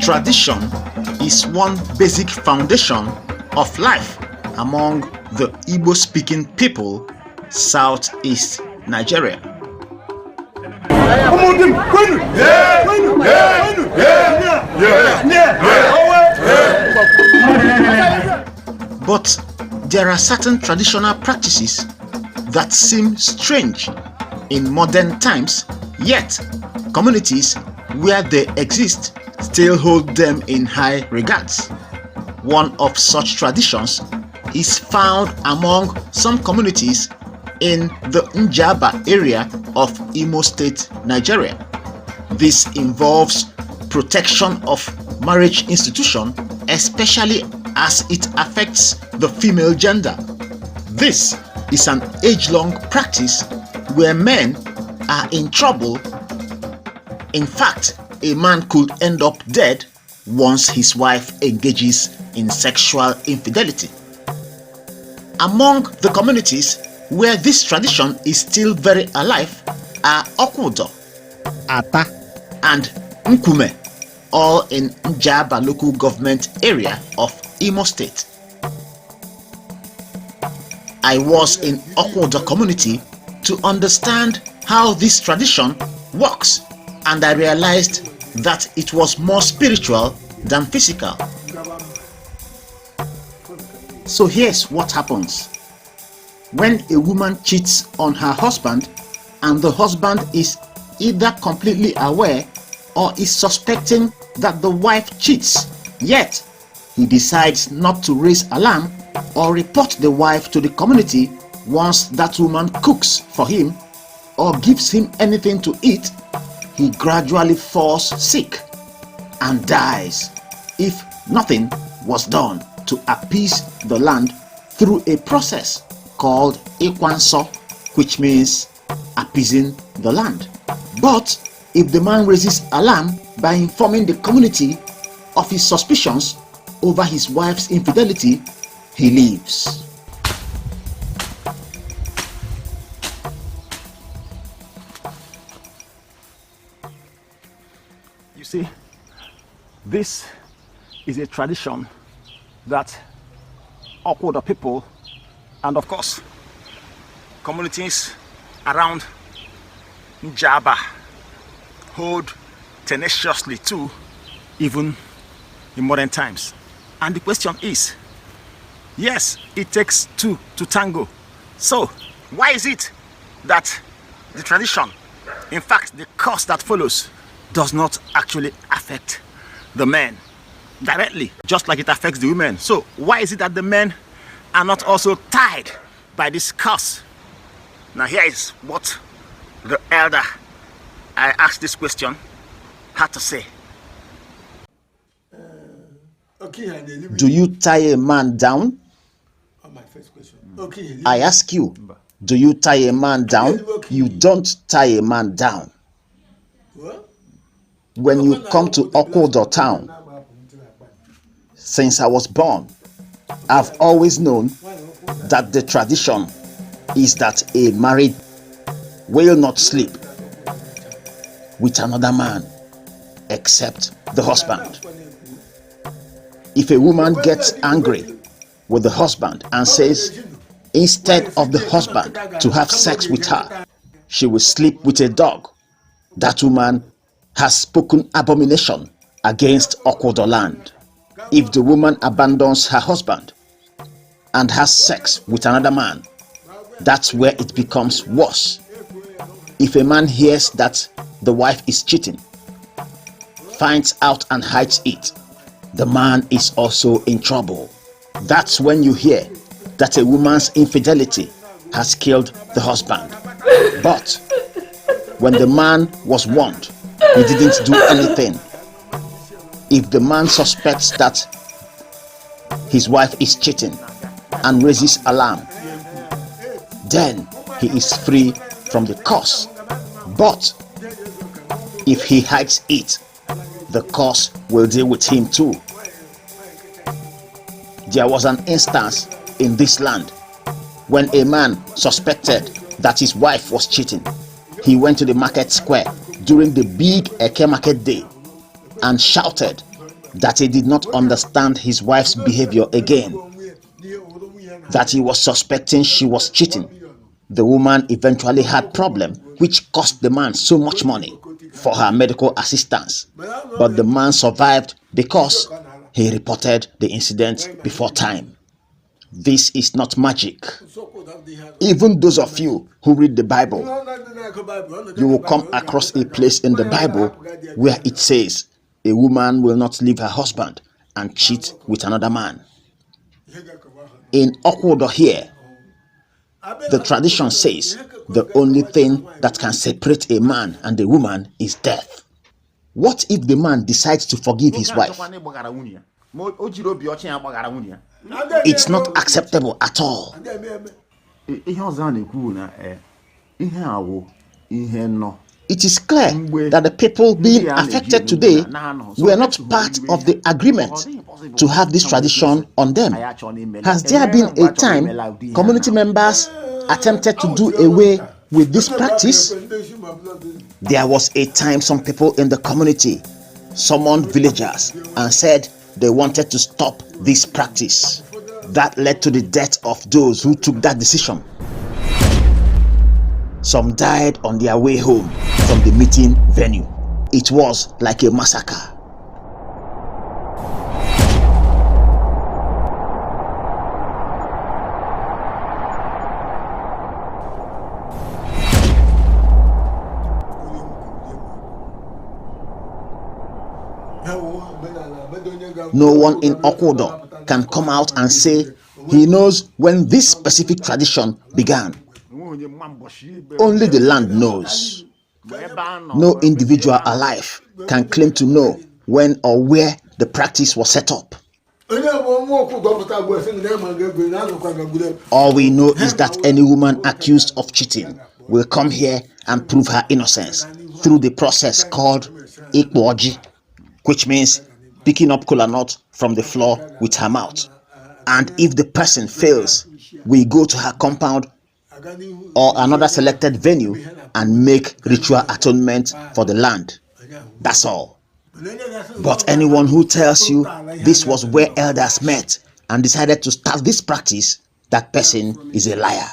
Tradition is one basic foundation of life among the Igbo-speaking people Southeast Nigeria. But there are certain traditional practices that seem strange in modern times, yet communities where they exist still hold them in high regards. One of such traditions is found among some communities in the Njaba area of Imo State, Nigeria. This involves protection of marriage institution, especially as it affects the female gender. This is an age-long practice where men are in trouble. In fact, a man could end up dead once his wife engages in sexual infidelity. Among the communities where this tradition is still very alive are Okwodo, Ata, and Nkume, all in Njaba local government area of Imo State. I was in Okwodo community to understand how this tradition works, and I realized that it was more spiritual than physical. So here's what happens. When a woman cheats on her husband and the husband is either completely aware or is suspecting that the wife cheats, yet he decides not to raise alarm or report the wife to the community once that woman cooks for him or gives him anything to eat, he gradually falls sick and dies if nothing was done to appease the land through a process called Ikwanso, which means appeasing the land. But if the man raises alarm by informing the community of his suspicions over his wife's infidelity, he lives. You see, this is a tradition that Okwodo people and of course communities around Njaba hold tenaciously to, even in modern times. And the question is, yes, it takes two to tango. So why is it that the tradition, in fact the course that follows, does not actually affect the men directly, just like it affects the women? So why is it that the men are not also tied by this curse? Now here is what the elder I asked this question had to say. Do you tie a man down? My first question. Okay. I ask you, do you tie a man down? You don't tie a man down. What? When you come to Okwodo town, since I was born, I've always known that the tradition is that a married will not sleep with another man except the husband. If a woman gets angry with the husband and says instead of the husband to have sex with her, she will sleep with a dog, that woman has spoken abomination against Okwodo land. If the woman abandons her husband and has sex with another man, that's where it becomes worse. If a man hears that the wife is cheating, finds out and hides it, the man is also in trouble. That's when you hear that a woman's infidelity has killed the husband. But when the man was warned, he didn't do anything. If the man suspects that his wife is cheating and raises alarm, then he is free from the curse. But if he hides it, the curse will deal with him too. There was an instance in this land when a man suspected that his wife was cheating. He went to the market square during the big Eke market day and shouted that he did not understand his wife's behavior again, that he was suspecting she was cheating. The woman eventually had problem, which cost the man so much money for her medical assistance. But the man survived because he reported the incident before time. This is not magic. Even those of you who read the Bible, you will come across a place in the Bible where it says a woman will not leave her husband and cheat with another man. In Okwodo here, the tradition says the only thing that can separate a man and a woman is death. What if the man decides to forgive his wife? It's not acceptable at all. It is clear that the people being affected today were not part of the agreement to have this tradition on them. Has there been a time community members attempted to do away with this practice? There was a time some people in the community summoned villagers and said they wanted to stop this practice. That led to the death of those who took that decision. Some died on their way home from the meeting venue. It was like a massacre. No one in Okwodo can come out and say he knows when this specific tradition began. Only the land knows. No individual alive can claim to know when or where the practice was set up. All we know is that any woman accused of cheating will come here and prove her innocence through the process called Ikwoji, which means picking up kola nut from the floor with her mouth. And if the person fails, we go to her compound or another selected venue and make ritual atonement for the land. That's all. But anyone who tells you this was where elders met and decided to start this practice, that person is a liar.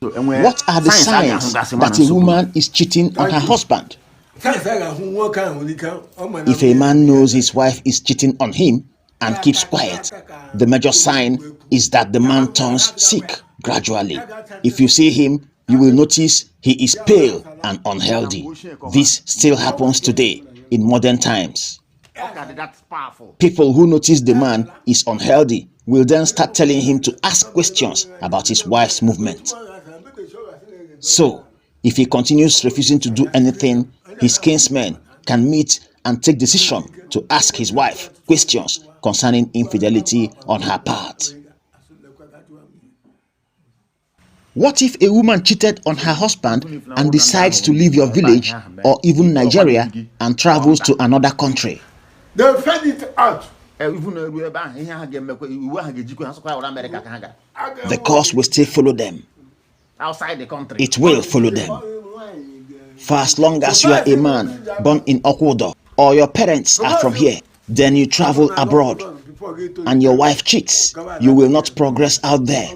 What are the signs that a woman is cheating on her husband? If a man knows his wife is cheating on him and keeps quiet, the major sign is that the man turns sick gradually. If you see him, you will notice he is pale and unhealthy. This still happens today in modern times. People who notice the man is unhealthy will then start telling him to ask questions about his wife's movement. So, if he continues refusing to do anything, his kinsmen can meet and take decision to ask his wife questions concerning infidelity on her part. What if a woman cheated on her husband and decides to leave your village or even Nigeria and travels to another country? They find it out. The curse will still follow them. Outside the country. It will follow them. For as long as you are a man born in Okwodo or your parents are from here, then you travel abroad and your wife cheats, you will not progress out there.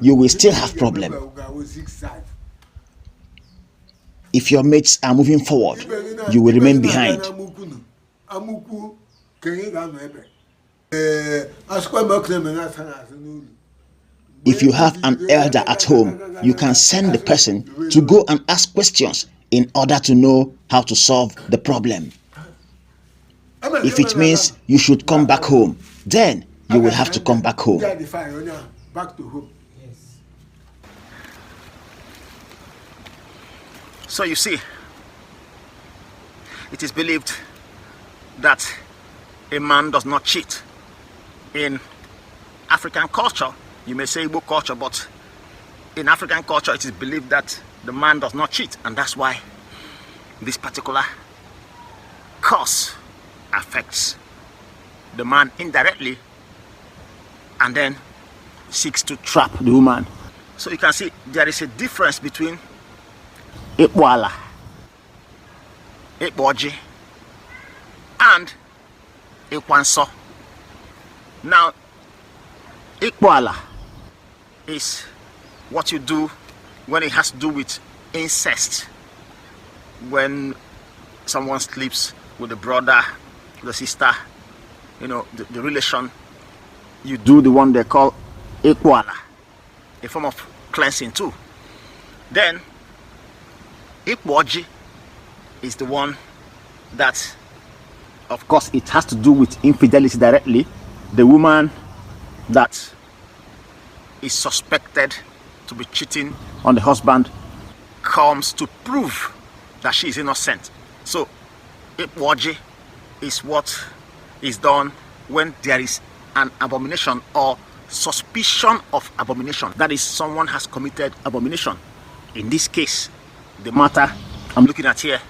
You will still have problem. If your mates are moving forward, you will remain behind. If you have an elder at home, you can send the person to go and ask questions in order to know how to solve the problem. If it means you should come back home, then you will have to come back home. So you see, it is believed that a man does not cheat. In African culture, you may say Igbo culture, but in African culture it is believed that the man does not cheat, and that's why this particular curse affects the man indirectly and then seeks to trap the woman. So you can see there is a difference between Ikwoala, Ikwoji, and Ikwanso. Now, Ikpoala is what you do when it has to do with incest. When someone sleeps with the brother, the sister, you know, the relation, you do the one they call Ikpoala, a form of cleansing too. Then, Ikwoji is the one that, of course, it has to do with infidelity directly. The woman that is suspected to be cheating on the husband comes to prove that she is innocent. So, Ikwoji is what is done when there is an abomination or suspicion of abomination. That is, someone has committed abomination. In this case, the matter I'm looking at here,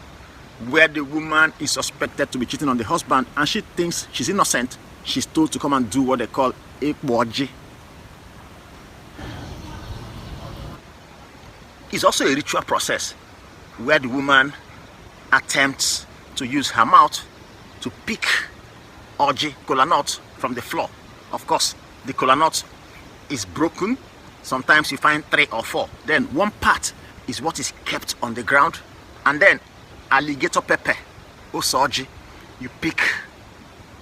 where the woman is suspected to be cheating on the husband and she thinks she's innocent, she's told to come and do what they call Ikwoji. It's also a ritual process where the woman attempts to use her mouth to pick Oji, kola nut, from the floor. Of course, the kola nut is broken. Sometimes you find 3 or 4. Then one part is what is kept on the ground. And then alligator pepper, osoji, you pick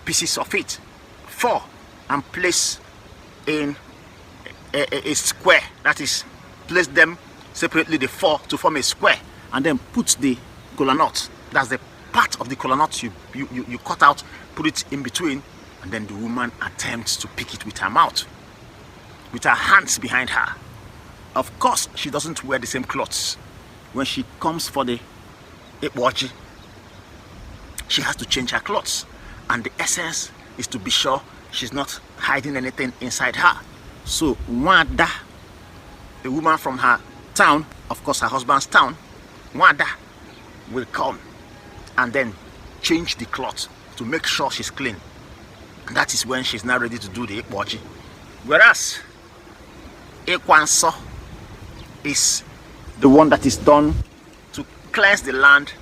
pieces of it, 4, and place in a square. That is, place them separately, the 4, to form a square, and then put the kola nut. That's the part of the kola nut you cut out, put it in between, and then the woman attempts to pick it with her mouth, with her hands behind her. Of course, she doesn't wear the same clothes. When she comes for the Ikwoji, she has to change her clothes, and the essence is to be sure she's not hiding anything inside her. So Wada, a woman from her town, of course her husband's town, Wada will come and then change the cloth to make sure she's clean. And that is when she's now ready to do the Ikwoji. Whereas Ikwanso is the one that is done to cleanse the land,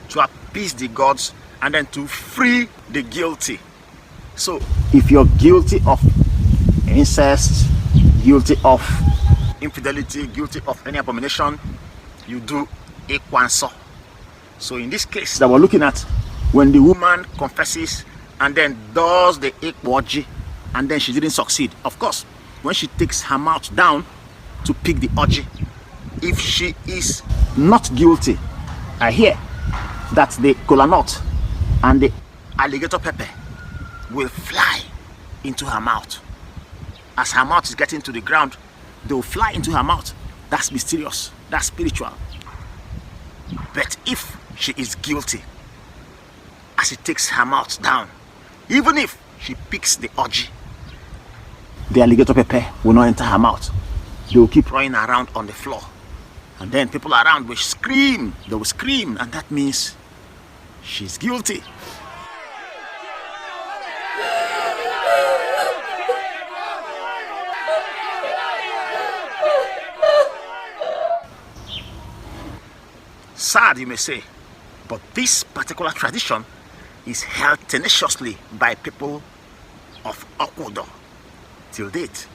to appease the gods, and then to free the guilty. So if you're guilty of incest, guilty of infidelity, guilty of any abomination, you do Ikwanso. So in this case that we're looking at, when the woman confesses and then does the Ikwoji and then she didn't succeed, of course, when she takes her mouth down to pick the Oji, if she is not guilty, I hear that the kola nut and the alligator pepper will fly into her mouth. As her mouth is getting to the ground, they will fly into her mouth. That's mysterious, that's spiritual. But if she is guilty, as she takes her mouth down, even if she picks the Oji, the alligator pepper will not enter her mouth. They will keep running around on the floor. And then people around will scream. They will scream, and that means she's guilty. Sad, you may say, but this particular tradition is held tenaciously by people of Okwodo till date.